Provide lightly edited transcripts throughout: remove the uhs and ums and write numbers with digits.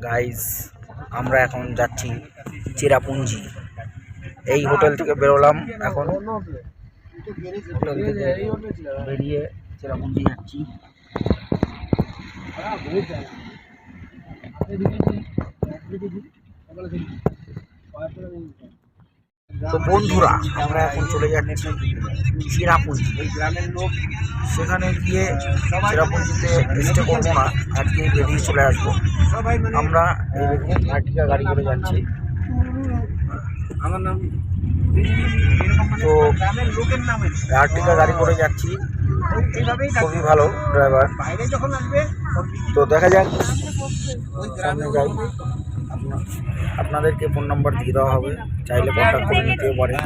Guys, আমরা এখন যাচ্ছি চেরাপুঞ্জি। এই হোটেল থেকে বেরোলাম, এখন হোটেল থেকে বেরিয়ে চেরাপুঞ্জি যাচ্ছি। তো বন্ধুরা, আমরা এখন চলে যাচ্ছি চেরাপুঞ্জি। সেখানে গিয়ে চেরাপুঞ্জিতে স্টে করবো না, আজকে বেরিয়ে চলে আসবো। আমরা আর্টিকা গাড়ি করে যাচ্ছি। আমার নাম তো আর্টিকা গাড়ি করে যাচ্ছি, খুবই ভালো ড্রাইভার। তো দেখা যাক, সামনে যাই। আপনাদেরকে ফোন নাম্বার দিয়ে দেওয়া হবে, চাইলে কন্ট্যাক্ট করে নিতেও পারেন।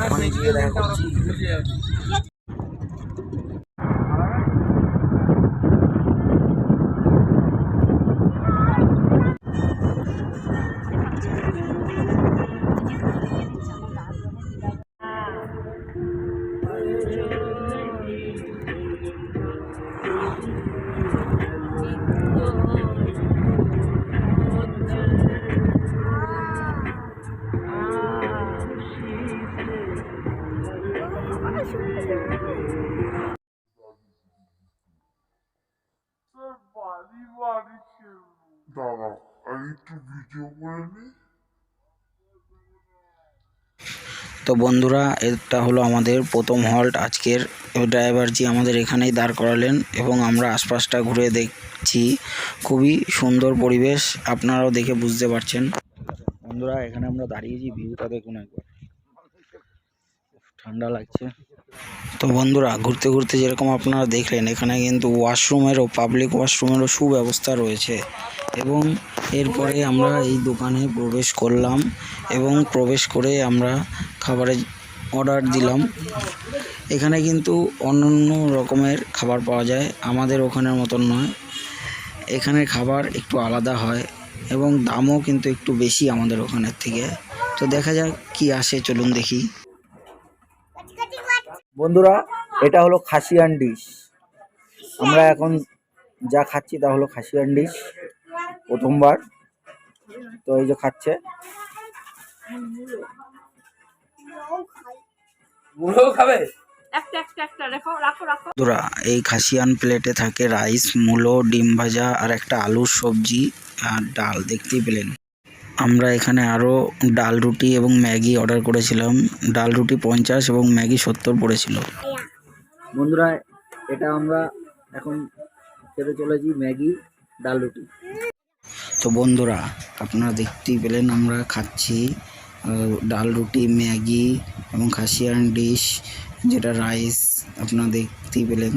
ওখানে গিয়ে দেখা করছি। দাঁড়াও, আমি একটু ভিডিও করে নিই। তো বন্ধুরা, এটা হলো আমাদের প্রথম হল্ট আজকের। ড্রাইভারজি আমাদের এখানেই দাঁড় করালেন এবং আমরা আশপাশটা ঘুরে দেখছি। খুবই সুন্দর পরিবেশ, আপনারাও দেখে বুঝতে পারছেন। বন্ধুরা, এখানে আমরা দাঁড়িয়েছি, ভিউটা দেখুন একবার, ঠান্ডা লাগছে। তো বন্ধুরা, ঘুরতে ঘুরতে যেরকম আপনারা দেখলেন, এখানে কিন্তু ওয়াশরুমেরও, পাবলিক ওয়াশরুমেরও সুব্যবস্থা রয়েছে। এবং এরপরে আমরা এই দোকানে প্রবেশ করলাম এবং প্রবেশ করে আমরা খাবারের অর্ডার দিলাম। এখানে কিন্তু অন্যান্য রকমের খাবার পাওয়া যায়, আমাদের ওখানের মতন নয়। এখানের খাবার একটু আলাদা হয় এবং দামও কিন্তু একটু বেশি আমাদের ওখানের থেকে। তো দেখা যাক কি আসে, চলুন দেখি। বন্ধুরা, এটা হলো খাসিয়ান ডিশ। আমরা এখন যা খাচ্ছি তা হলো খাসিয়ান ডিশ, প্রথমবার। তো এই যে খাচ্ছে, বন্ধুরা, এই খাসিয়ান প্লেটে থাকে রাইস, মূলো, ডিম ভাজা আর একটা আলুর সবজি আর ডাল, দেখতেই পেলেন। আমরা এখানে আরও ডাল রুটি এবং ম্যাগি অর্ডার করেছিলাম। ডাল রুটি 50 এবং ম্যাগি 70 পড়েছিল। বন্ধুরা, এটা আমরা এখন খেতে চলেছি, ম্যাগি ডাল রুটি। তো বন্ধুরা, আপনারা দেখতেই পেলেন আমরা খাচ্ছি ডাল রুটি, ম্যাগি এবং খাসিয়ান ডিশ, যেটা রাইস আপনারা দেখতেই পেলেন।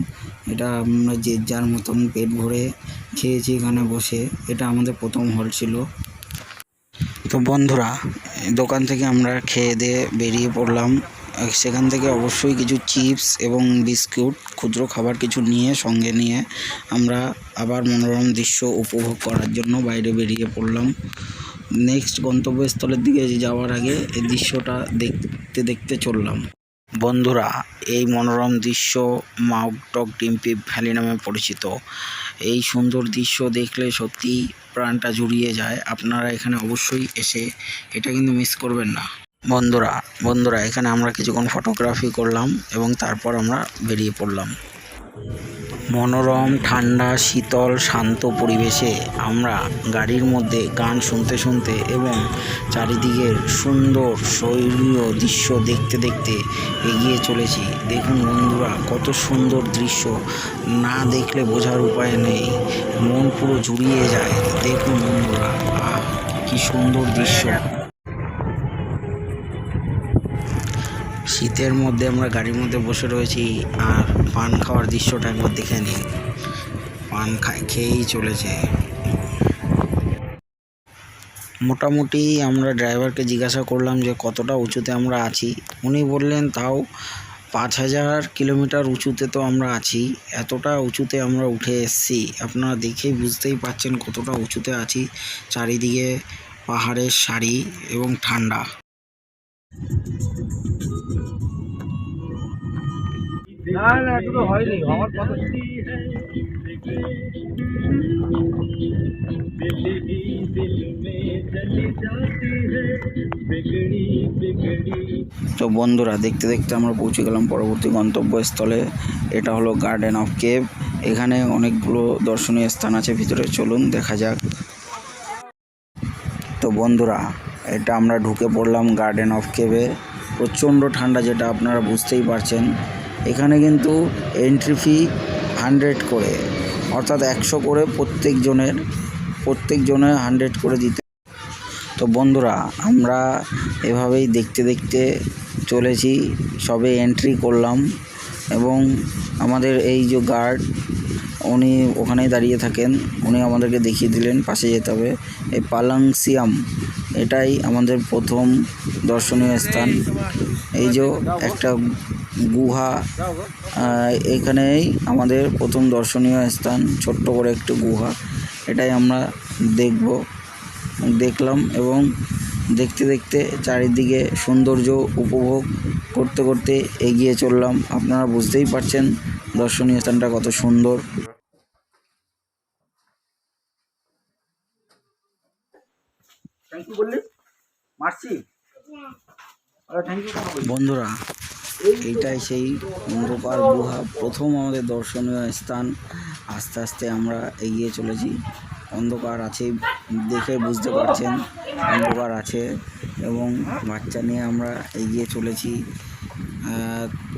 এটা আমরা যে যার মতন পেট ভরে খেয়েছি এখানে বসে। এটা আমাদের প্রথম হল ছিল। তো বন্ধুরা, দোকান থেকে আমরা খেয়ে দিয়ে বেরিয়ে পড়লাম। সেখান থেকে অবশ্যই কিছু চিপস এবং বিস্কুট, ক্ষুদ্র খাবার কিছু সঙ্গে নিয়ে আমরা আবার মনোরম দৃশ্য উপভোগ করার জন্য বাইরে বেরিয়ে পড়লাম। নেক্সট গন্তব্যস্থলের দিকে যাওয়ার আগে এই দৃশ্যটা দেখতে দেখতে চললাম। বন্ধুরা, এই মনোরম দৃশ্য মাউকটক ডিম্পি ভ্যালি নামে পরিচিত। এই সুন্দর দৃশ্য দেখলে সত্যি প্রাণটা জুড়িয়ে যায়। আপনারা এখানে অবশ্যই এসে এটা কিন্তু মিস করবেন না। বন্ধুরা, এখানে আমরা কিছুক্ষণ ফটোগ্রাফি করলাম এবং তারপর আমরা বেরিয়ে পড়লাম। মনোরম, ঠান্ডা, শীতল, শান্ত পরিবেশে আমরা গাড়ির মধ্যে গান শুনতে শুনতে এবং চারিদিকের সুন্দর শৈলীয় দৃশ্য দেখতে দেখতে এগিয়ে চলেছি। দেখুন বন্ধুরা, কত সুন্দর দৃশ্য, না দেখলে বোঝার উপায় নেই, মন পুরো জুড়িয়ে যায়। দেখুন বন্ধুরা, কি সুন্দর দৃশ্য। শীতের মধ্যে আমরা গাড়ির মধ্যে বসে রয়েছি আর পান খাওয়ার দৃশ্যটা একবার দেখে নিন। পান খেয়েই চলেছে। মোটামুটি আমরা ড্রাইভারকে জিজ্ঞাসা করলাম যে কতটা উঁচুতে আমরা আছি। উনি বললেন তাও 5000 কিলোমিটার উঁচুতে তো আমরা আছি। এতটা উঁচুতে আমরা উঠে এসেছি, আপনারা দেখেই বুঝতেই পারছেন কতটা উঁচুতে আছি। চারিদিকে পাহাড়ের সারি এবং ঠান্ডা। না না, এগুলো হয়নি আমার কথা। তো বন্ধুরা, দেখতে দেখতে আমরা পৌঁছে গেলাম পরবর্তী গন্তব্যস্থলে। এটা হলো গার্ডেন অফ কেভ। এখানে অনেকগুলো দর্শনীয় স্থান আছে, ভিতরে চলুন দেখা যাক। তো বন্ধুরা, এটা আমরা ঢুকে পড়লাম গার্ডেন অফ কেভে। প্রচণ্ড ঠান্ডা, যেটা আপনারা বুঝতেই পারছেন। এখানে কিন্তু এন্ট্রি ফি 100 করে, অর্থাৎ 100 করে প্রত্যেক জনের 100 করে দিতে। তো বন্ধুরা, আমরা এভাবেই দেখতে দেখতে চলেছি, সবে এন্ট্রি করলাম এবং আমাদের এই যে গার্ড, উনি ওখানেই দাঁড়িয়ে থাকেন। উনি আমাদেরকে দেখিয়ে দিলেন পাশে যেতে হবে। এই পালাংসিয়াম, এটাই আমাদের প্রথম দর্শনীয় স্থান। এই যে একটা গুহা, এখানেই আমাদের প্রথম দর্শনীয় স্থান, ছোট্ট করে একটু গুহা। এটাই আমরা দেখলাম এবং দেখতে দেখতে চারিদিকে সৌন্দর্য উপভোগ করতে করতে এগিয়ে চললাম। আপনারা বুঝতেই পারছেন দর্শনীয় স্থানটা কত সুন্দর। বন্ধুরা, এইটাই সেই অন্ধকার গুহা, প্রথম আমাদের দর্শনীয় স্থান। আস্তে আস্তে আমরা এগিয়ে চলেছি। অন্ধকার আছে, দেখে বুঝতে পারছেন অন্ধকার আছে এবং বাচ্চা নিয়ে আমরা এগিয়ে চলেছি।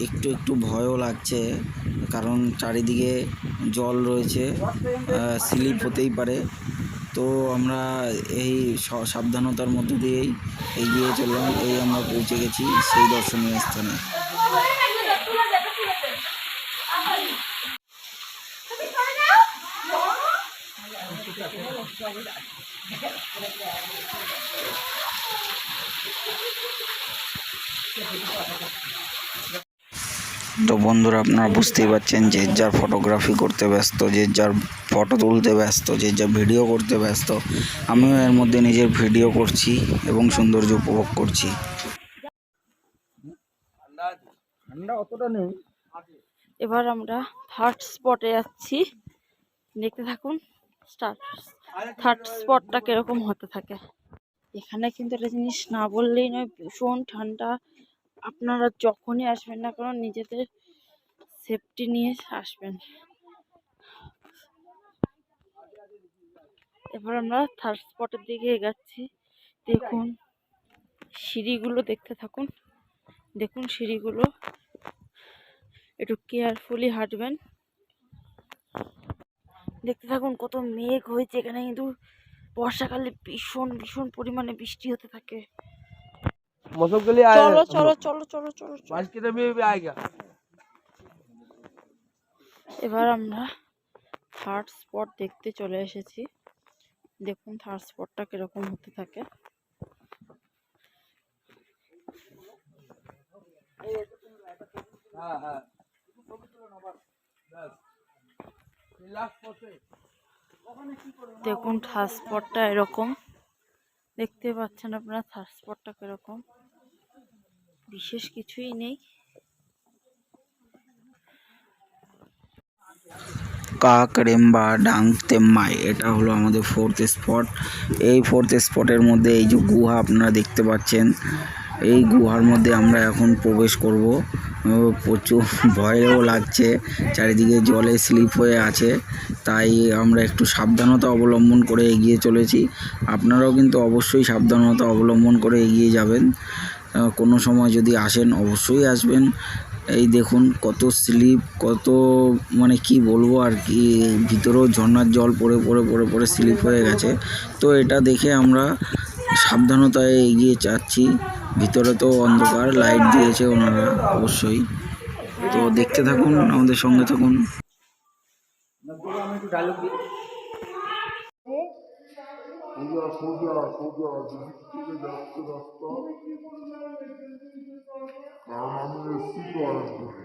একটু একটু ভয়ও লাগছে, কারণ চারিদিকে জল রয়েছে, স্লিপ হতেই পারে। তো আমরা এই সাবধানতার মধ্য দিয়েই এগিয়ে চললাম। এই আমরা পৌঁছে গেছি সেই দর্শনীয় স্থানে। তো বন্ধুরা, আপনারা বুঝতেই পারছেন যে যার ফটোগ্রাফি করতে ব্যস্ত, যে যার ফটো তুলতে ব্যস্ত, যে যার ভিডিও করতে ব্যস্ত। আমিও এর মধ্যে নিজের ভিডিও করছি এবং সৌন্দর্য উপভোগ করছি। এবার আমরা থার্ড স্পটে যাচ্ছি, দেখতে থাকুন। থার্ড স্পটটা কিরকম হতে থাকে। এখানে কিন্তু একটা জিনিস না বললেই নয়, ভীষণ ঠান্ডা। আপনারা যখনই আসবেন না কেন নিজেদের সেফটি নিয়ে আসবেন। এবার আমরা থার্ড স্পটের দিকে এগাচ্ছি। দেখুন সিঁড়িগুলো, দেখতে থাকুন। দেখুন সিঁড়িগুলো, একটু কেয়ারফুলি হাঁটবেন। দেখতে থাকুন কত মেঘ হয়েছে এখানে, কিন্তু বর্ষাকালে ভীষণ ভীষণ পরিমাণে বৃষ্টি হতে থাকে। চলো চলো চলো চলো চলো এবার আমরা থার্ড স্পট দেখতে চলে এসেছি। দেখুন থার্ড স্পটটা কিরকম হতে থাকে। দেখুন থার্ড স্পটটা এরকম, দেখতে পাচ্ছেন আপনারা থার্ড স্পটটা কিরকম। বিশেষ কিছুই নেই। কাকরেম্বা ডাংতেম্মাই, এটা হলো আমাদের ফোর্থ স্পট। এই ফোর্থ স্পটের মধ্যে এই যে গুহা আপনারা দেখতে পাচ্ছেন, এই গুহার মধ্যে আমরা এখন প্রবেশ করব। প্রচুর ভয়ও লাগছে, চারিদিকে জলে স্লিপ হয়ে আছে, তাই আমরা একটু সাবধানতা অবলম্বন করে এগিয়ে চলেছি। আপনারাও কিন্তু অবশ্যই সাবধানতা অবলম্বন করে এগিয়ে যাবেন। কোনো সময় যদি আসেন অবশ্যই আসবেন। এই দেখুন কত স্লিপ, কত মানে কি বলবো আর কি, ভিতরেও ঝর্ণার জল পড়ে পড়ে পড়ে পড়ে স্লিপ হয়ে গেছে। তো এটা দেখে আমরা সাবধানতায় এগিয়ে যাচ্ছি। ভিতরে তো অন্ধকার, লাইট দিয়েছে ওনারা অবশ্যই। তো দেখতে থাকুন, আমাদের সঙ্গে থাকুন। সোজা সোজা সোজা যেদিক থেকে যাচ্ছে রাস্তা, কারণ আমি এসছি তো আরেকদিকে।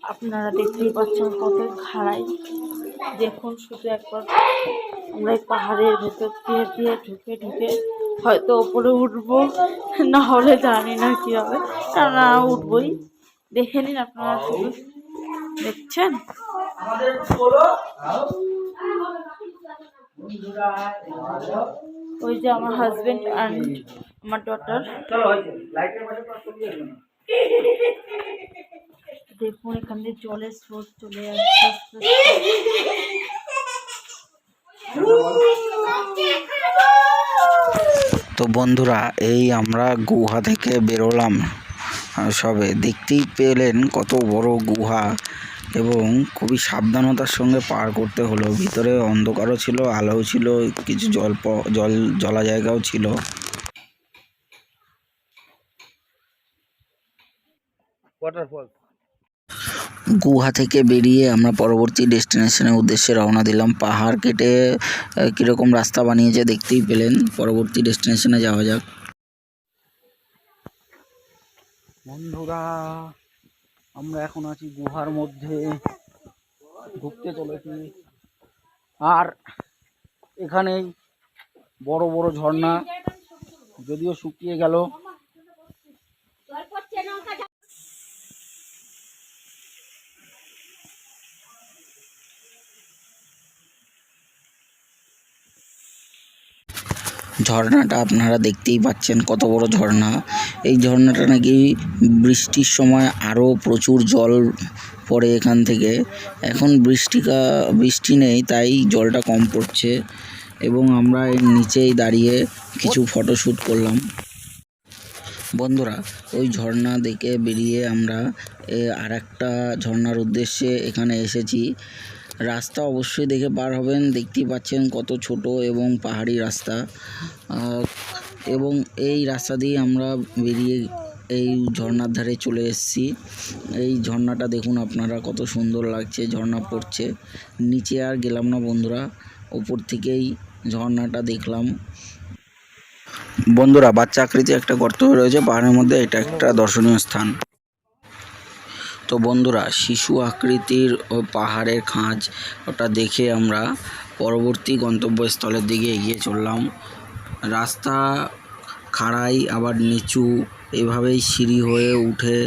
আপনারা দেখতেই পাচ্ছেন কত খাড়াই। দেখুন শুধু একবার আমরা এই পাহাড়ের ভেতর দিয়ে দিয়ে ঢুকে ঢুকে হয়তো ওপরে উঠবো, না হলে জানি না কি হবে। না উঠবই, দেখে নিন আপনারা, শুধু দেখছেন ওই যে আমার হাজবেন্ড অ্যান্ড আমার ডটার। দেখুন এখান দিয়ে জলের স্রোত চলে যাচ্ছে আস্তে আস্তে। তো বন্ধুরা, এই আমরা গুহা থেকে বেরোলাম সবে। দেখতেই পেলেন কত বড় গুহা এবং খুবই সাবধানতার সঙ্গে পার করতে হলো। ভিতরে অন্ধকারও ছিল, আলোও ছিল, কিছু জলা জায়গাও ছিল। গুহা থেকে বেরিয়ে আমরা পরবর্তী ডেস্টিনেশনের উদ্দেশ্যে রওনা দিলাম। পাহাড় কেটে কীরকম রাস্তা বানিয়েছে দেখতেই পেলেন। পরবর্তী ডেস্টিনেশনে যাওয়া যাক। বন্ধুরা, আমরা এখন আছি গুহার মধ্যে, ঢুকতে চলেছি। আর এখানেই বড় বড় ঝর্ণা, যদিও শুকিয়ে গেল। ঝর্ণাটা আপনারা দেখতেই পাচ্ছেন কত বড় ঝর্ণা। এই ঝর্ণাটা নাকি বৃষ্টির সময় আরও প্রচুর জল পড়ে এখান থেকে। এখন বৃষ্টি নেই, তাই জলটা কম পড়ছে এবং আমরা এর নিচেই দাঁড়িয়ে কিছু ফটোশ্যুট করলাম। বন্ধুরা, ওই ঝর্ণা দেখে বেরিয়ে আমরা আর একটা ঝর্ণার উদ্দেশ্যে এখানে এসেছি। রাস্তা অবশ্যই দেখে পার হবেন। দেখতেই পাচ্ছেন কত ছোট এবং পাহাড়ি রাস্তা, এবং এই রাস্তা দিয়ে আমরা বেরিয়ে এই ঝর্ণার ধারে চলে এসেছি। এই ঝর্ণাটা দেখুন আপনারা, কত সুন্দর লাগছে। ঝর্ণা পড়ছে, নিচে আর গেলাম না বন্ধুরা, ওপর থেকেই ঝর্ণাটা দেখলাম। বন্ধুরা, বাচ্চা আকৃতি একটা গর্ত রয়েছে পাহাড়ের মধ্যে, এটা একটা দর্শনীয় স্থান। তো বন্ধুরা, শিশু আকৃতির পাহাড়ের খাঁজ, ওটা দেখে আমরা পরবর্তী গন্তব্যস্থলের দিকে এগিয়ে চললাম। রাস্তা খাড়াই আবার নিচু, এভাবেই সিঁড়ি হয়ে উঠে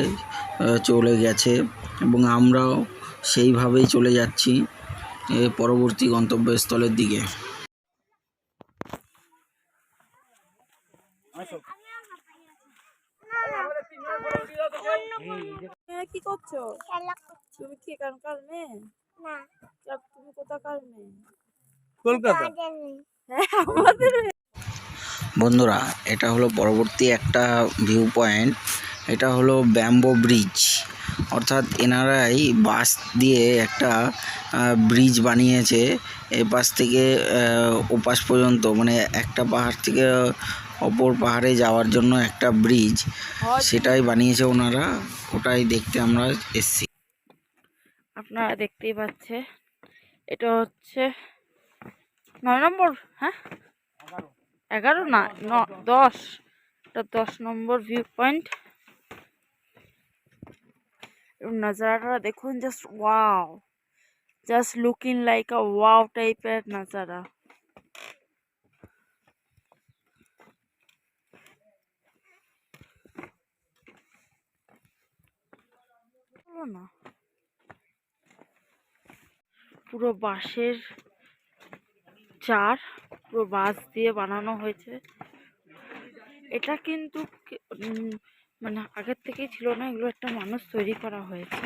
চলে গেছে এবং আমরাও সেইভাবেই চলে যাচ্ছি পরবর্তী গন্তব্যস্থলের দিকে। কি করছো? তুমি কি এখানকার মেয়ে? না। তুমি কোথাকার মেয়ে? কলকাতা। হ্যাঁ, আমাদের। বন্ধুরা, এটা হলো পরবর্তী একটা ভিউ পয়েন্ট। এটা হলো ব্যাম্বো ব্রিজ, অর্থাৎ এনারাই বাঁশ দিয়ে একটা ব্রিজ বানিয়েছে। এই পাশ থেকে ওপাশ পর্যন্ত, মানে একটা পাহাড় থেকে অপর পাহাড়ে যাওয়ার জন্য একটা ব্রিজ, সেটাই বানিয়েছে ওনারা। ওটাই দেখতে আমরা এসেছি। আপনারা দেখতেই পাচ্ছে, এটা হচ্ছে 9 নম্বর, হ্যাঁ 11 না 10, এটা 10 নম্বর ভিউ পয়েন্ট। नज़ारा देखो, just wow, just looking like a wow टाइपेर नज़ारा। না পুরো বাঁশের চার, পুরো বাঁশ দিয়ে বানানো হয়েছে। এটা কিন্তু মানে আগের থেকেই ছিল না, এগুলো একটা মানুষ তৈরি করা হয়েছে।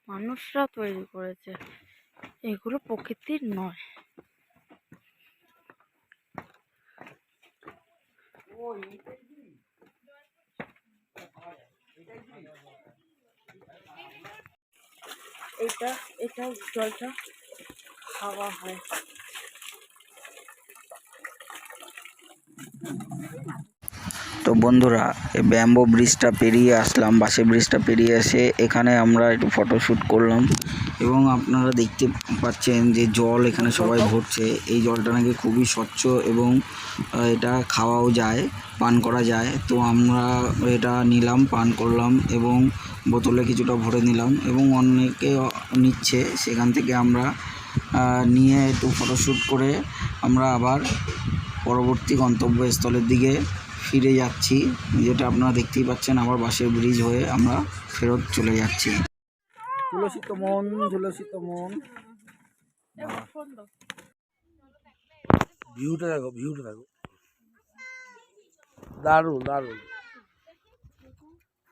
মানুষরা তৈরি করেছে, এগুলো প্রকৃতির নয়। এটা জলটা খাওয়া হয়। তো বন্ধুরা, এই ব্যাম্বো ব্রিজটা পেরিয়ে আসলাম। বাসে ব্রিজটা পেরিয়ে এসে এখানে আমরা একটু ফটোশ্যুট করলাম এবং আপনারা দেখতে পাচ্ছেন যে জল এখানে সবাই ভরছে। এই জলটা নাকি খুবই স্বচ্ছ এবং এটা খাওয়াও যায়, পান করা যায়। তো আমরা এটা নিলাম, পান করলাম এবং বোতলে কিছুটা ভরে নিলাম এবং অনেকে নিচ্ছে। সেখান থেকে আমরা নিয়ে একটু ফটোশ্যুট করে আমরা আবার পরবর্তী গন্তব্যস্থলের দিকে ফিরে যাচ্ছি, যেটা আপনারা দেখতেই পাচ্ছেন। আবার বাসের ব্রিজ হয়ে আমরা ফেরত চলে যাচ্ছি। তুলসিত মন, তুলসিত মন। ভিউটা দেখো, ভিউটা দেখো, দারুণ দারুণ।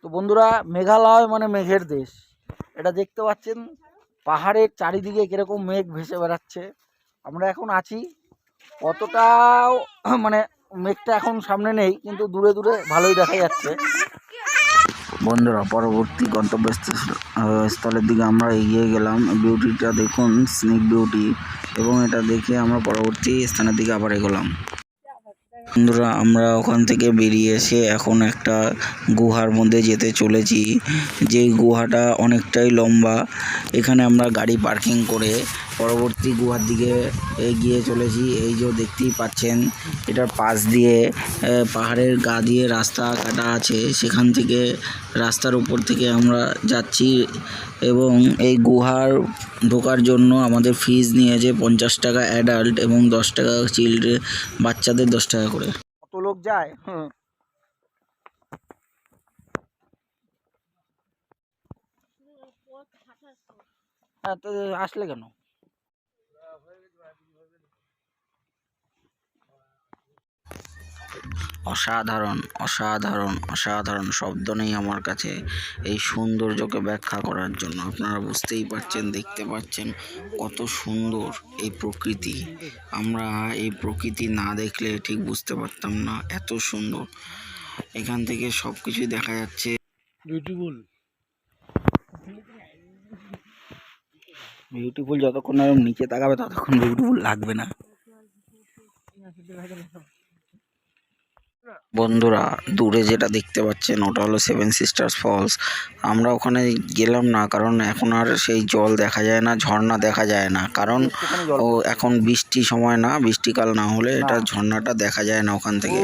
তো বন্ধুরা, মেঘালয় মানে মেঘের দেশ। এটা দেখতে পাচ্ছেন পাহাড়ের চারিদিকে কিরকম মেঘ ভেসে বেড়াচ্ছে। আমরা এখন আছি অতটাও মানে মেঘটা এখন সামনে নেই, কিন্তু দূরে দূরে ভালোই দেখা যাচ্ছে। বন্ধুরা, পরবর্তী স্থলের দিকে আমরা এগিয়ে গেলাম। বিউটিটা দেখুন, স্নেক বিউটি, এবং এটা দেখে আমরা পরবর্তী স্থানের দিকে আবার এগোলাম। বন্ধুরা, আমরা ওখান থেকে বেরিয়ে এসে এখন একটা গুহার মধ্যে যেতে চলেছি। যেই গুহাটা অনেকটাই লম্বা। এখানে আমরা গাড়ি পার্কিং করে পরবর্তী গুহার দিকে এগিয়ে চলেছি। এই যে দেখতেই পাচ্ছেন, এটার পাশ দিয়ে পাহাড়ের গা দিয়ে রাস্তা কাটা আছে। সেখান থেকে রাস্তার উপর থেকে আমরা যাচ্ছি, এবং এই গুহার ঢোকার জন্য আমাদের ফিজ নিয়েছে 50 টাকা অ্যাডাল্ট এবং 10 টাকা চিলড্রেন, বাচ্চাদের 10 টাকা করে। কত লোক যায়? হ্যাঁ, তো আসলে কেন? অসাধারণ অসাধারণ অসাধারণ শব্দ নেই আমার কাছে এই সৌন্দর্যকে ব্যাখ্যা করার জন্য। আপনারা বুঝতেই পারছেন, দেখতে পাচ্ছেন কত সুন্দর এই প্রকৃতি। আমরা এই প্রকৃতি না দেখলে ঠিক বুঝতে পারতাম না এত সুন্দর। এখান থেকে সব কিছুই দেখা যাচ্ছে। বিউটিফুল বিউটিফুল যতক্ষণ না নিচে তাকাবে ততক্ষণ বিউটিফুল লাগবে না। বন্ধুরা, দূরে যেটা দেখতে পাচ্ছেন ওটা হলো 7 সিস্টার্স ফলস। আমরা ওখানে গেলাম না, কারণ এখন আর সেই জল দেখা যায় না, ঝর্ণা দেখা যায় না, কারণ ও এখন বৃষ্টি সময় না, বৃষ্টিকাল না হলে এটা ঝর্ণাটা দেখা যায় না ওখান থেকে।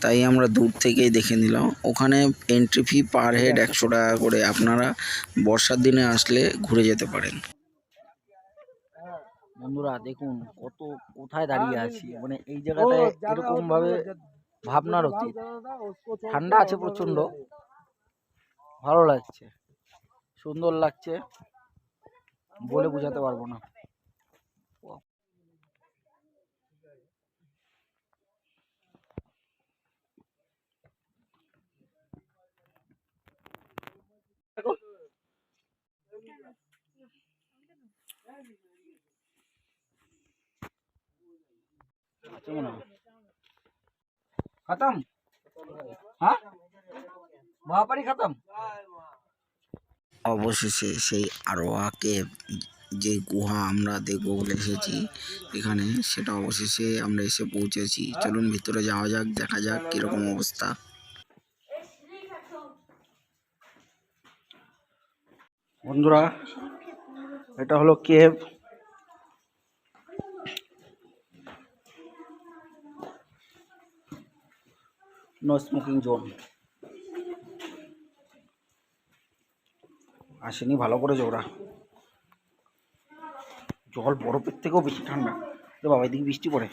তাই আমরা দূর থেকেই দেখে নিলাম। ওখানে এন্ট্রি ফি পার হেড 100 টাকা করে। আপনারা বর্ষার দিনে আসলে ঘুরে যেতে পারেন। বন্ধুরা দেখুন কোথায় দাঁড়িয়ে আছি, মানে এই জায়গাটায় এরকম ভাবে ভাবনার অতীত। ঠান্ডা আছে প্রচন্ড, ভালো লাগছে, সুন্দর লাগছে, বলে বোঝাতে পারবো না। खत्म हाँ महापारी खत्म। অবশেষে সেই আরোয়া কেভ, যে গুহা আমরা দেখবো বলে এসেছি এখানে, সেটা অবশেষে আমরা এসে পৌঁছেছি। চলুন ভিতরে যাওয়া যাক, দেখা যাক কিরকম অবস্থা। বন্ধুরা, এটা হলো কেভ। No smoking zone. আসেনি ভালো করেছে ওরা। জল বরফের থেকেও বেশি ঠান্ডা। বাবা, এদিকে বৃষ্টি পড়ে।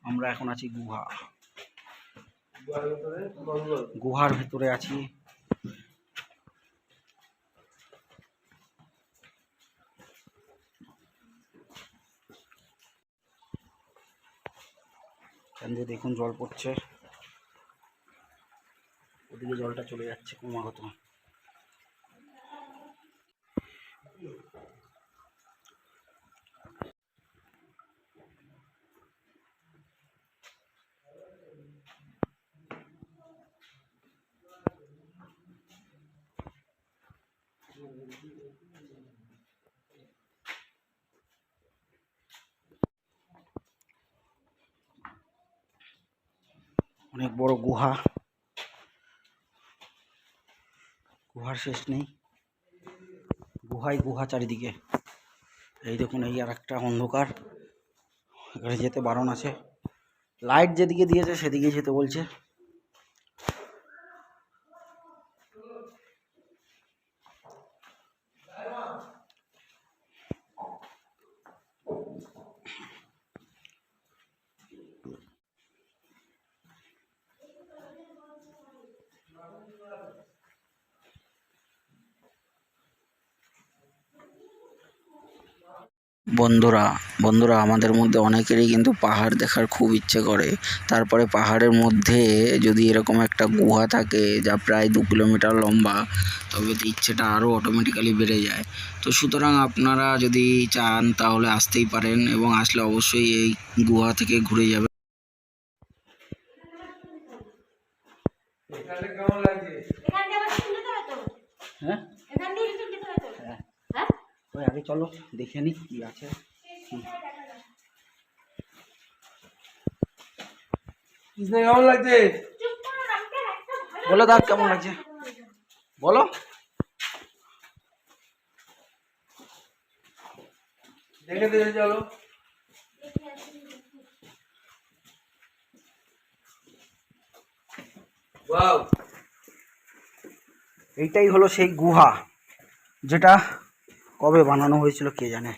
আমরা এখন আছি গুহার ভিতরে আছি। দেখুন জল পড়ছে, ওদিকে জলটা চলে যাচ্ছে ক্রমাগত। অনেক বড় গুহা, গুহার শেষ নেই। গুহা চারিদিকে। এই দেখুন, এই আর একটা অন্ধকার, এখানে যেতে বারণ আছে। লাইট যেদিকে দিয়েছে সেদিকেই যেতে বলছে। বন্ধুরা বন্ধুরা আমাদের মধ্যে অনেকেরই কিন্তু পাহাড় দেখার খুব ইচ্ছে করে। তারপরে পাহাড়ের মধ্যে যদি এরকম একটা গুহা থাকে যা প্রায় 2 কিলোমিটার লম্বা, তবে তো ইচ্ছেটা আরও অটোমেটিক্যালি বেড়ে যায়। তো সুতরাং আপনারা যদি চান তাহলে আসতেই পারেন, এবং আসলে অবশ্যই এই গুহা থেকে ঘুরে যাবেন। কেমন লাগছে? হ্যাঁ, ওই আগে চলো দেখে নি কি আছে। কৃষ্ণা কেমন লাগছে? বলো দাদা কেমন লাগছে, বলো। দেখে দেখে চলো। ওয়াও, এইটাই হলো সেই গুহা, যেটা কবে বানানো হয়েছিল কে জানে।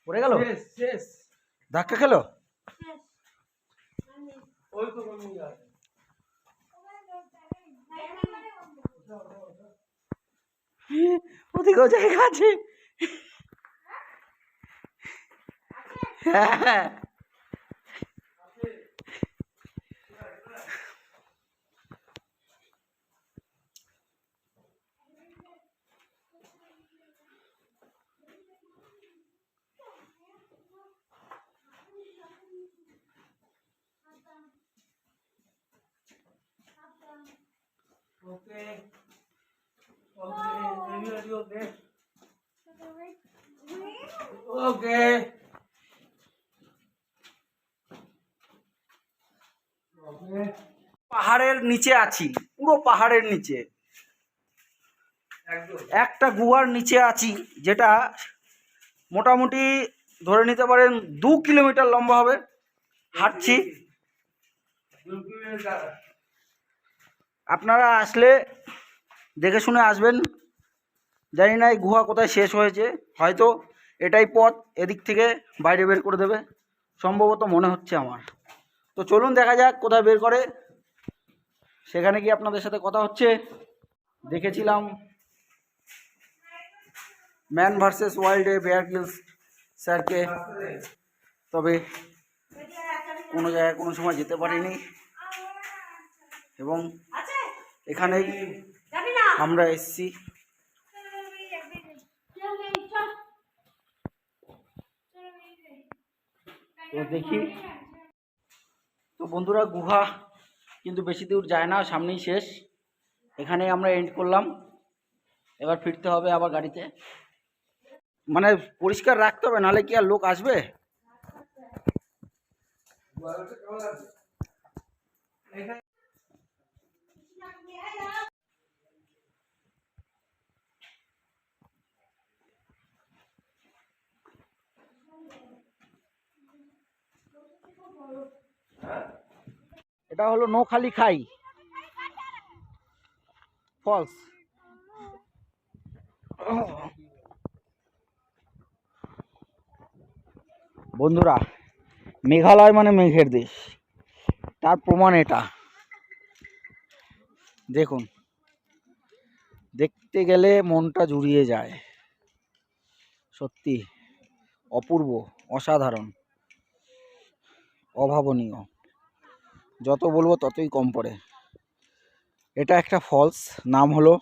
পড়ে গেল, শেষ শেষ। ধাক্কা খেলো। ওই তো কোন আছে। ওদিকেও জায়গা আছে। হ্যাঁ, ওকে ওকে রেডি ওকে ওকে ওকে। পাহাড়ের নিচে আছি, পুরো পাহাড়ের নিচে একদম একটা গুহার নিচে আছি, যেটা মোটামুটি ধরে নিতে পারেন 2 কিলোমিটার লম্বা হবে। হাঁটছি, আপনারা আসলে দেখে শুনে আসবেন। জানি না এই গুহা কোথায় শেষ হয়েছে, হয়তো এটাই পথ, এদিক থেকে বাইরে বের করে দেবে সম্ভবত মনে হচ্ছে আমার। তো চলুন দেখা যাক কোথায় বের করে, সেখানে গিয়ে আপনাদের সাথে কথা হচ্ছে। দেখেছিলাম ম্যান ভার্সেস ওয়াইল্ডে বেয়ার গ্রিলস স্যারকে, তবে কোনো জায়গায় কোনো সময় যেতে পারিনি, এবং এখানেই আমরা এসেছি। তো দেখি। তো বন্ধুরা, গুহা কিন্তু বেশি দূর যায় না, সামনেই শেষ। এখানেই আমরা এন্ড করলাম, এবার ফিরতে হবে আবার গাড়িতে। মানে পরিষ্কার রাখতে হবে, নাহলে কি আর লোক আসবে। এটা হলো নোখালি খাই ফলস। বন্ধুরা, মেঘালয় মানে মেঘের দেশ, তার প্রমাণ এটা। দেখুন, দেখতে গেলে মনটা জুড়িয়ে যায়। সত্যি অপূর্ব, অসাধারণ, অভাবনীয়, যত বলবো ততই কম পড়ে। এটা একটা ফলস, নাম হলো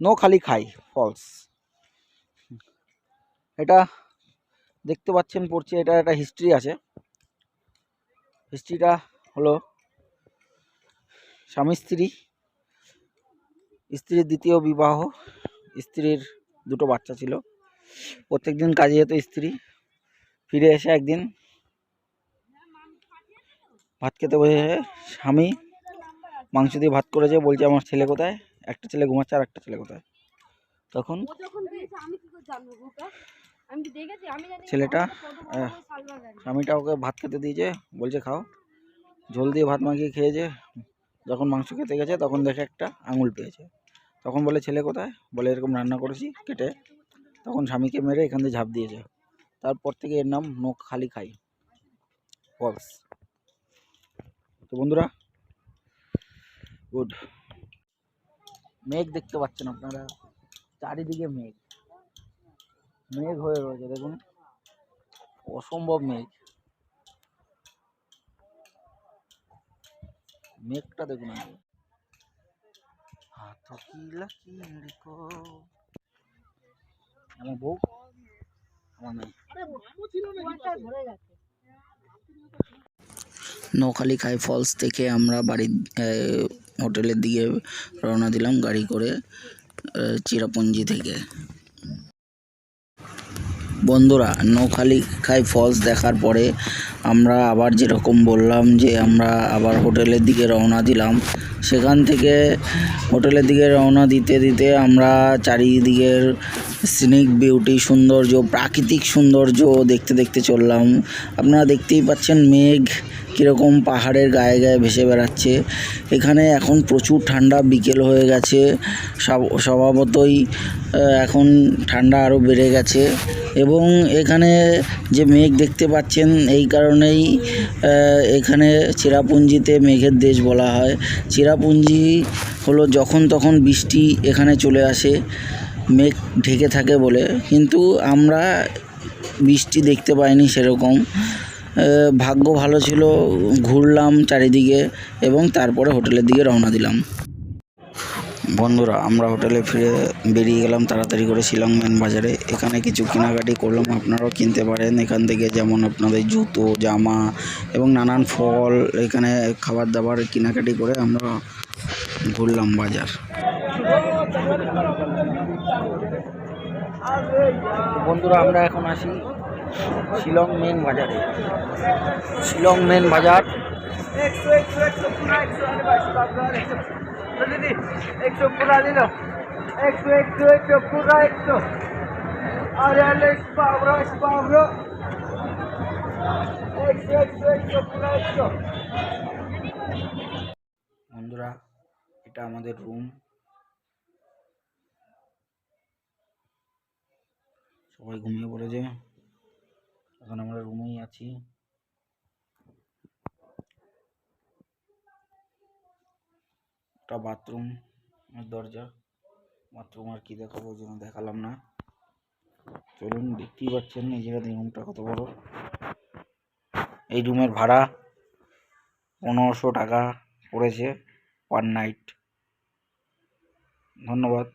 নোখালি খাই ফলস। এটা দেখতে পাচ্ছেন পড়ছে, এটা একটা হিস্ট্রি আছে। হিস্ট্রিটা হলো স্বামী স্ত্রীর দ্বিতীয় বিবাহ, স্ত্রীর 2টো বাচ্চা ছিল। প্রত্যেকদিন কাজে যেত স্ত্রী, ফিরে এসে একদিন ভাত খেতে বসে স্বামী মাংস দিয়ে ভাত করেছে, বলছে আমার ছেলে কোথায়, একটা ছেলে ঘুমাচ্ছে আর একটা ছেলে কোথায়। তো তখন ও যখন দিয়েছে আমি কি করে জানবো গ্রুপে? আমি কি দেখেছি? আমি জানি ছেলেটা সালবার গাড়ি। স্বামীটা ওকে ভাত খেতে দিয়েছে, বলছে খাও, ঝোল দিয়ে ভাত মাখিয়ে খেয়েছে। যখন মাংস খেতে গেছে তখন দেখে একটা আঙুল পেয়েছে। তখন বলে ছেলে কোথায়? বলে এরকম রান্না করেছি কেটে। তখন স্বামীকে মেরে এখান দিয়ে ঝাঁপ দিয়েছে। তারপর থেকে এর নাম নখ খালি খাই ফলস। তো বন্ধুরা, গুড। মেঘ দেখতে পাচ্ছেন আপনারা, চারিদিকে মেঘ, মেঘ হয়ে রয়েছে দেখুন, অসম্ভব মেঘ। মেঘটা দেখুন আগে। হাত কি লাকি কো, আমার বউ, আমার মেয়ে। নৌখালি খাই ফলস থেকে আমরা বাড়ির হোটেলের দিকে রওনা দিলাম গাড়ি করে চিরাপুঞ্জি থেকে। বন্ধুরা, নৌখালি খাই ফলস দেখার পরে আমরা আবার যেরকম বললাম যে আমরা আবার হোটেলের দিকে রওনা দিলাম। সেখান থেকে হোটেলের দিকে রওনা দিতে দিতে আমরা চারিদিকের সিনিক বিউটি, সৌন্দর্য, প্রাকৃতিক সৌন্দর্য দেখতে দেখতে চললাম। আপনারা দেখতেই পাচ্ছেন মেঘ কীরকম পাহাড়ের গায়ে গায়ে ভেসে বেড়াচ্ছে। এখানে এখন প্রচুর ঠান্ডা, বিকেল হয়ে গেছে, স্বভাবতই এখন ঠান্ডা আরও বেড়ে গেছে। এবং এখানে যে মেঘ দেখতে পাচ্ছেন এই কারণেই এখানে চেরাপুঞ্জিতে মেঘের দেশ বলা হয়। চেরাপুঞ্জি হলো যখন তখন বৃষ্টি এখানে চলে আসে মেঘ ঢেকে থাকে বলে, কিন্তু আমরা বৃষ্টি দেখতে পাইনি সেরকম। ভাগ্য ভালো ছিল, ঘুরলাম চারিদিকে এবং তারপরে হোটেলের দিকে রওনা দিলাম। বন্ধুরা, আমরা হোটেলে ফিরে বেরিয়ে গেলাম তাড়াতাড়ি করে শিলং মেন বাজারে। এখানে কিছু কেনাকাটি করলাম, আপনারাও কিনতে পারেন এখান থেকে, যেমন আপনাদের জুতো, জামা এবং নানান ফল, এখানে খাবার দাবার কেনাকাটি করে আমরা ঘুরলাম বাজার। বন্ধুরা, আমরা এখন আসি শিলং মেন বাজারে। শিলং মেন বাজার दीदी 100 पूरा ले लो 100 पूरा 100 अरे अरे पावरो 100 पूरा 100। বন্ধুরা, এটা আমাদের রুম। সবাই ঘুমিয়ে পড়েছে, এখন আমরা রুমেই আছি। একটা বাথরুম দরজা, বাথরুম আর কি দেখাবো, ওই জন্য দেখালাম না। চলুন, দেখতেই পাচ্ছেন নিজেরা রুমটা কত বড়। এই রুমের ভাড়া 1500 টাকা পড়েছে পার নাইট। ধন্যবাদ।